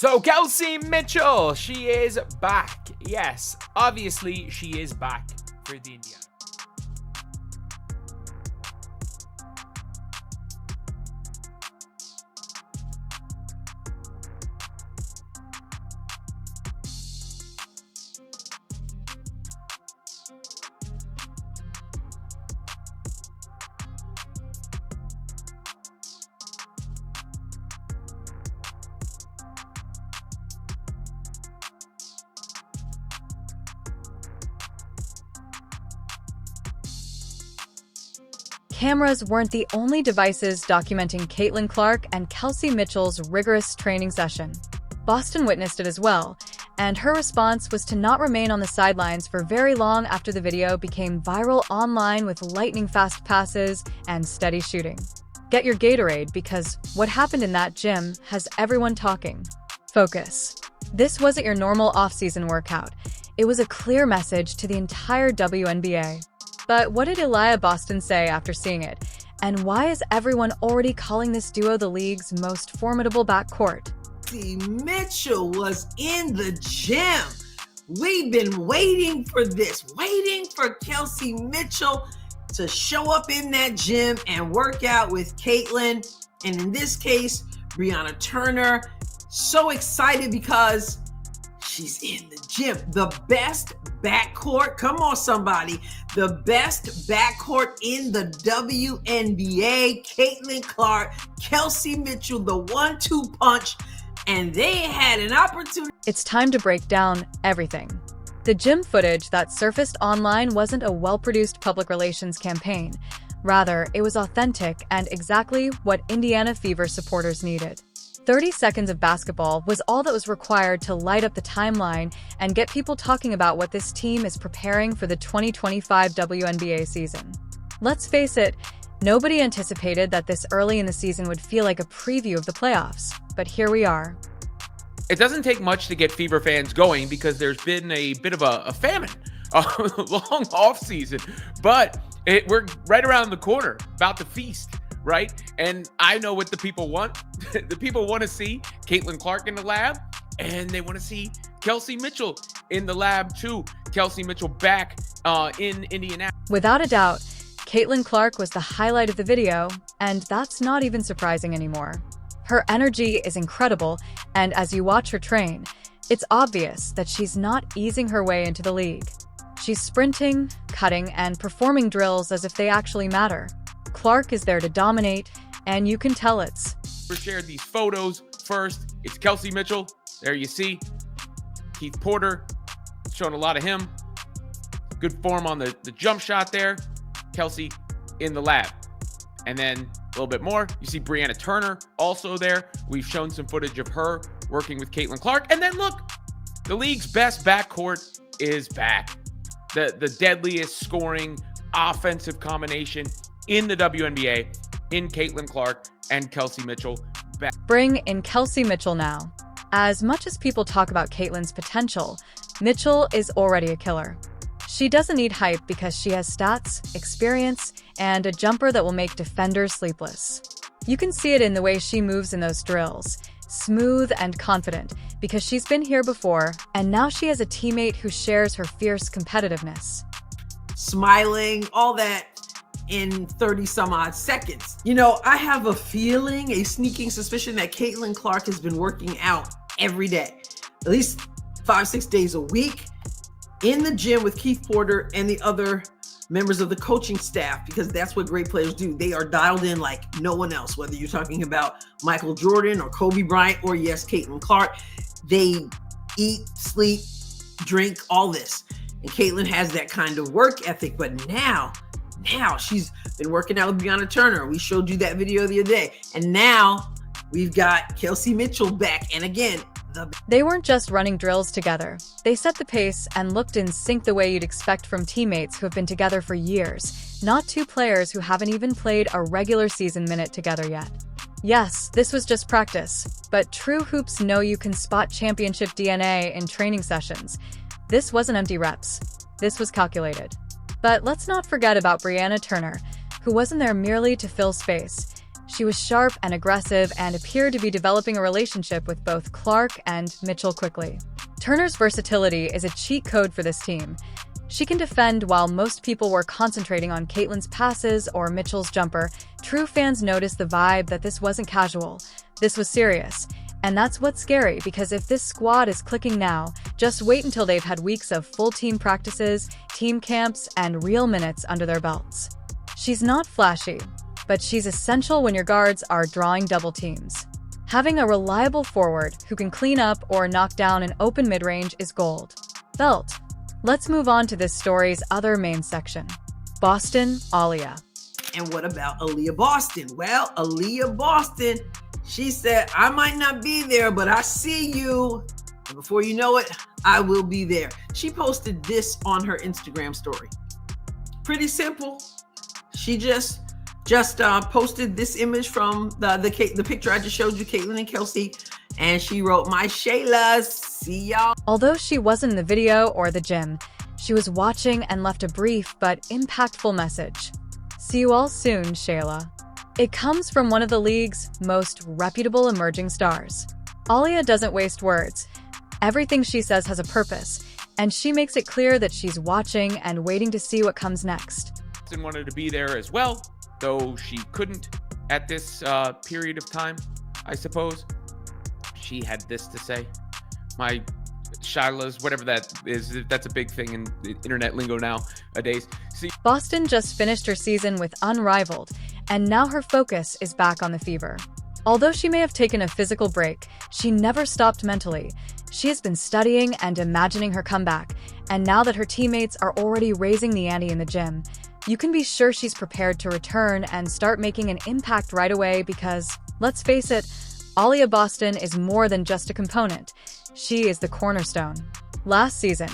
So Kelsey Mitchell, she is back. Yes, obviously she is back for the Indiana. Cameras weren't the only devices documenting Caitlin Clark and Kelsey Mitchell's rigorous training session. Boston witnessed it as well, and her response was to not remain on the sidelines for very long after the video became viral online with lightning-fast passes and steady shooting. Get your Gatorade, because what happened in that gym has everyone talking. Focus. This wasn't your normal off-season workout. It was a clear message to the entire WNBA. But what did Aliyah Boston say after seeing it? And why is everyone already calling this duo the league's most formidable backcourt? Kelsey Mitchell was in the gym. We've been waiting for this, waiting for Kelsey Mitchell to show up in that gym and work out with Caitlin. And in this case, Brianna Turner. So excited because she's in the gym. The best backcourt, come on somebody, the best backcourt in the WNBA, Caitlin Clark, Kelsey Mitchell, the 1-2 punch, and they had an opportunity. It's time to break down everything. The gym footage that surfaced online wasn't a well-produced public relations campaign. Rather, it was authentic and exactly what Indiana Fever supporters needed. 30 seconds of basketball was all that was required to light up the timeline and get people talking about what this team is preparing for the 2025 WNBA season. Let's face it, nobody anticipated that this early in the season would feel like a preview of the playoffs, but here we are. It doesn't take much to get Fever fans going because there's been a bit of a famine, a long off season, but we're right around the corner, about to feast. Right? And I know what the people want. The people want to see Caitlin Clark in the lab, and they want to see Kelsey Mitchell in the lab too. Kelsey Mitchell back in Indiana. Without a doubt, Caitlin Clark was the highlight of the video, and that's not even surprising anymore. Her energy is incredible, and as you watch her train, it's obvious that she's not easing her way into the league. She's sprinting, cutting, and performing drills as if they actually matter. Clark is there to dominate, and you can tell it's. We shared these photos first. It's Kelsey Mitchell. There you see Keith Porter, showing a lot of him. Good form on the jump shot there. Kelsey in the lab. And then a little bit more, you see Brianna Turner also there. We've shown some footage of her working with Caitlin Clark. And then look, the league's best backcourt is back. The deadliest scoring offensive combination in the WNBA, in Caitlin Clark and Kelsey Mitchell. Bring in Kelsey Mitchell now. As much as people talk about Caitlin's potential, Mitchell is already a killer. She doesn't need hype because she has stats, experience, and a jumper that will make defenders sleepless. You can see it in the way she moves in those drills, smooth and confident, because she's been here before, and now she has a teammate who shares her fierce competitiveness. Smiling, all that, in 30 some odd seconds. You know, I have a feeling, a sneaking suspicion that Caitlin Clark has been working out every day, at least 5-6 days a week in the gym with Keith Porter and the other members of the coaching staff, because that's what great players do. They are dialed in like no one else, whether you're talking about Michael Jordan or Kobe Bryant or yes, Caitlin Clark. They eat, sleep, drink, all this. And Caitlin has that kind of work ethic, but now she's been working out with Brianna Turner. We showed you that video the other day. And now we've got Kelsey Mitchell back. And again, they weren't just running drills together. They set the pace and looked in sync the way you'd expect from teammates who have been together for years, not two players who haven't even played a regular season minute together yet. Yes, this was just practice, but true hoops know you can spot championship DNA in training sessions. This wasn't empty reps. This was calculated. But let's not forget about Brianna Turner, who wasn't there merely to fill space. She was sharp and aggressive and appeared to be developing a relationship with both Clark and Mitchell quickly. Turner's versatility is a cheat code for this team. She can defend while most people were concentrating on Caitlin's passes or Mitchell's jumper. True fans noticed the vibe that this wasn't casual. This was serious. And that's what's scary, because if this squad is clicking now, just wait until they've had weeks of full team practices, team camps, and real minutes under their belts. She's not flashy, but she's essential when your guards are drawing double teams. Having a reliable forward who can clean up or knock down an open mid-range is gold. Belt. Let's move on to this story's other main section. Boston, Aliyah. And what about Aliyah Boston? Well, Aliyah Boston, she said, I might not be there, but I see you. And before you know it, I will be there. She posted this on her Instagram story. Pretty simple. She just posted this image from the picture I just showed you, Caitlin and Kelsey. And she wrote, my Shaylas, see y'all. Although she wasn't in the video or the gym, she was watching and left a brief but impactful message. See you all soon, Shayla. It comes from one of the league's most reputable emerging stars. Aliyah doesn't waste words. Everything she says has a purpose, and she makes it clear that she's watching and waiting to see what comes next. Boston wanted to be there as well, though she couldn't at this period of time, I suppose. She had this to say. My Shilas, whatever that is, that's a big thing in the internet lingo nowadays. See, Boston just finished her season with Unrivaled, and now her focus is back on the Fever. Although she may have taken a physical break, she never stopped mentally. She has been studying and imagining her comeback, and now that her teammates are already raising the ante in the gym, you can be sure she's prepared to return and start making an impact right away because, let's face it, Aliyah Boston is more than just a component. She is the cornerstone. Last season,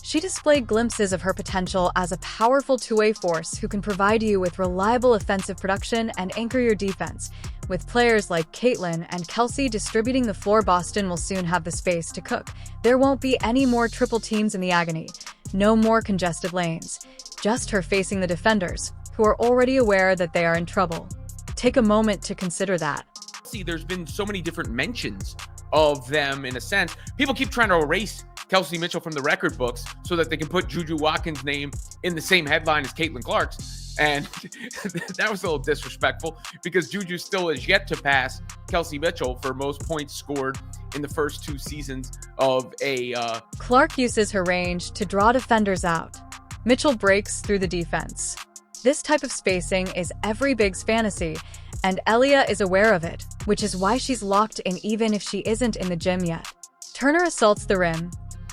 she displayed glimpses of her potential as a powerful two-way force who can provide you with reliable offensive production and anchor your defense. With players like Caitlin and Kelsey distributing the floor, Boston will soon have the space to cook. There won't be any more triple teams in the agony. No more congested lanes. Just her facing the defenders, who are already aware that they are in trouble. Take a moment to consider that. See, there's been so many different mentions of them in a sense. People keep trying to erase Kelsey Mitchell from the record books so that they can put Juju Watkins' name in the same headline as Caitlin Clark's. And that was a little disrespectful because Juju still is yet to pass Kelsey Mitchell for most points scored in the first two seasons of a... Clark uses her range to draw defenders out. Mitchell breaks through the defense. This type of spacing is every big's fantasy, and Aliyah is aware of it, which is why she's locked in even if she isn't in the gym yet. Turner assaults the rim.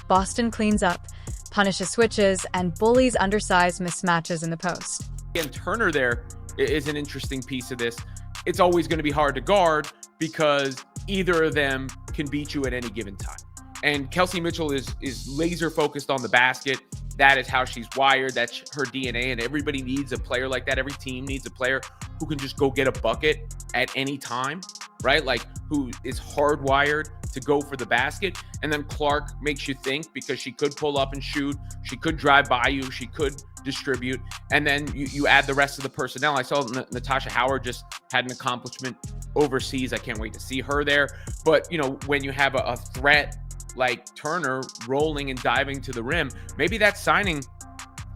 Boston cleans up, punishes switches, and bullies undersized mismatches in the post. And Turner there is an interesting piece of this. It's always going to be hard to guard because either of them can beat you at any given time. And Kelsey Mitchell is laser focused on the basket. That is how she's wired. That's her DNA. And everybody needs a player like that. Every team needs a player who can just go get a bucket at any time, right? Like who is hardwired to go for the basket. And then Clark makes you think because she could pull up and shoot. She could drive by you. She could distribute. And then you add the rest of the personnel. I saw Natasha Howard just had an accomplishment overseas. I can't wait to see her there. But, you know, when you have a threat like Turner rolling and diving to the rim, maybe that signing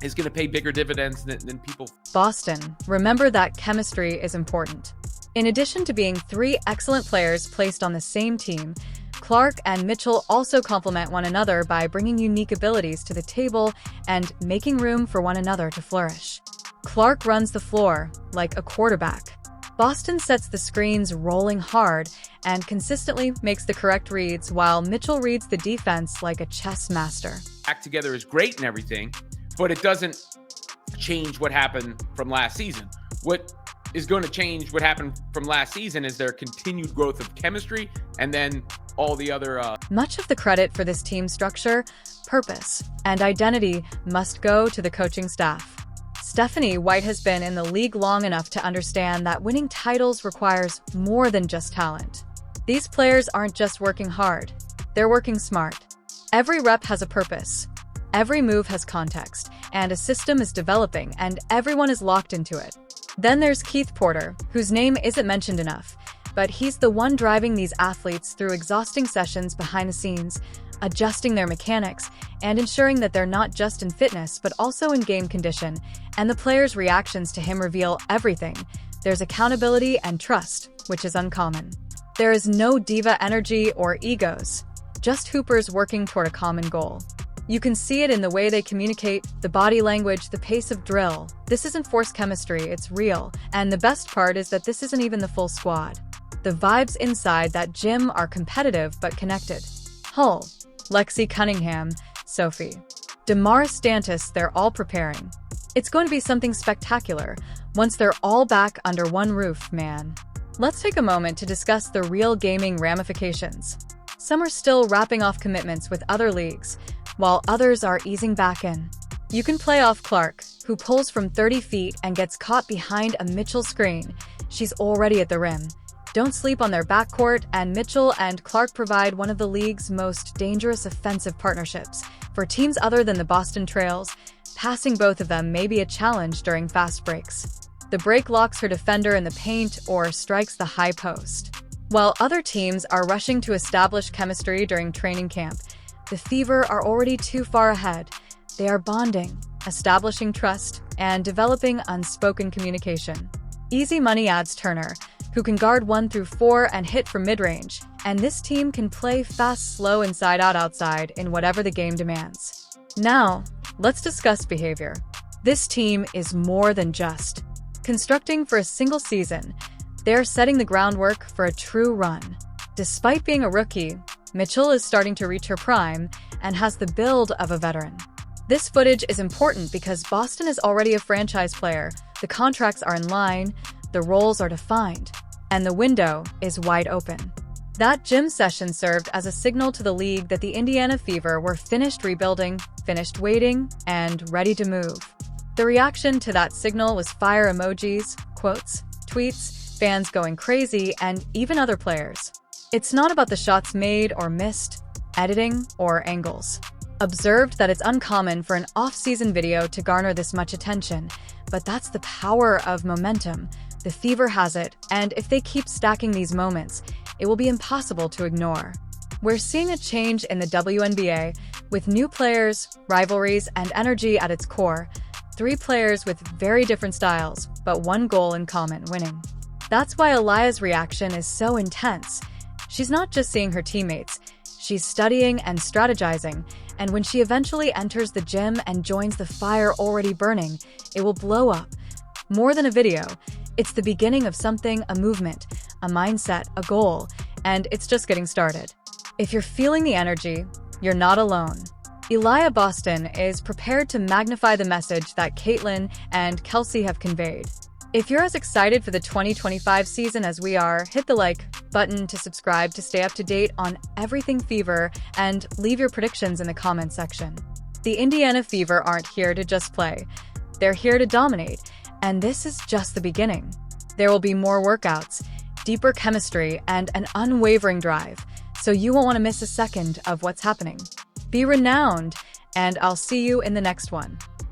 is going to pay bigger dividends than people. Boston, remember that chemistry is important. In addition to being three excellent players placed on the same team, Clark and Mitchell also complement one another by bringing unique abilities to the table and making room for one another to flourish. Clark runs the floor like a quarterback. Boston sets the screens rolling hard and consistently makes the correct reads, while Mitchell reads the defense like a chess master. Act together is great and everything, but it doesn't change what happened from last season. What is going to change what happened from last season is their continued growth of chemistry and then all the other... Much of the credit for this team structure, purpose, and identity must go to the coaching staff. Stephanie White has been in the league long enough to understand that winning titles requires more than just talent. These players aren't just working hard, they're working smart. Every rep has a purpose, every move has context, and a system is developing, and everyone is locked into it. Then there's Keith Porter, whose name isn't mentioned enough, but he's the one driving these athletes through exhausting sessions behind the scenes, adjusting their mechanics, and ensuring that they're not just in fitness but also in game condition, and the players' reactions to him reveal everything. There's accountability and trust, which is uncommon. There is no diva energy or egos, just hoopers working toward a common goal. You can see it in the way they communicate, the body language, the pace of drill. This isn't forced chemistry, it's real, and the best part is that this isn't even the full squad. The vibes inside that gym are competitive but connected. Hull, Lexi Cunningham, Sophie, Damaris Stantis, they're all preparing. It's going to be something spectacular once they're all back under one roof, man. Let's take a moment to discuss the real gaming ramifications. Some are still wrapping off commitments with other leagues, while others are easing back in. You can play off Clark, who pulls from 30 feet and gets caught behind a Mitchell screen. She's already at the rim. Don't sleep on their backcourt, and Mitchell and Clark provide one of the league's most dangerous offensive partnerships. For teams other than the Boston Trails, passing both of them may be a challenge during fast breaks. The break locks her defender in the paint or strikes the high post. While other teams are rushing to establish chemistry during training camp, the Fever are already too far ahead. They are bonding, establishing trust, and developing unspoken communication. Easy money adds Turner, who can guard 1 through 4 and hit from mid-range, and this team can play fast, slow, inside-out, outside in whatever the game demands. Now, let's discuss behavior. This team is more than just constructing for a single season. They're setting the groundwork for a true run. Despite being a rookie, Mitchell is starting to reach her prime and has the build of a veteran. This footage is important because Boston is already a franchise player, the contracts are in line, the roles are defined, and the window is wide open. That gym session served as a signal to the league that the Indiana Fever were finished rebuilding, finished waiting, and ready to move. The reaction to that signal was fire emojis, quotes, tweets, fans going crazy, and even other players. It's not about the shots made or missed, editing, or angles. Observed that it's uncommon for an off-season video to garner this much attention, but that's the power of momentum. The Fever has it, and if they keep stacking these moments, it will be impossible to ignore. We're seeing a change in the WNBA, with new players, rivalries, and energy at its core. 3 players with very different styles, but one goal in common: winning. That's why Aliyah's reaction is so intense. She's not just seeing her teammates, she's studying and strategizing, and when she eventually enters the gym and joins the fire already burning, it will blow up. More than a video, it's the beginning of something, a movement, a mindset, a goal, and it's just getting started. If you're feeling the energy, you're not alone. Aliyah Boston is prepared to magnify the message that Caitlin and Kelsey have conveyed. If you're as excited for the 2025 season as we are, hit the like button to subscribe to stay up to date on everything Fever, and leave your predictions in the comment section. The Indiana Fever aren't here to just play. They're here to dominate, and this is just the beginning. There will be more workouts, deeper chemistry, and an unwavering drive, so you won't want to miss a second of what's happening. Be renowned, and I'll see you in the next one.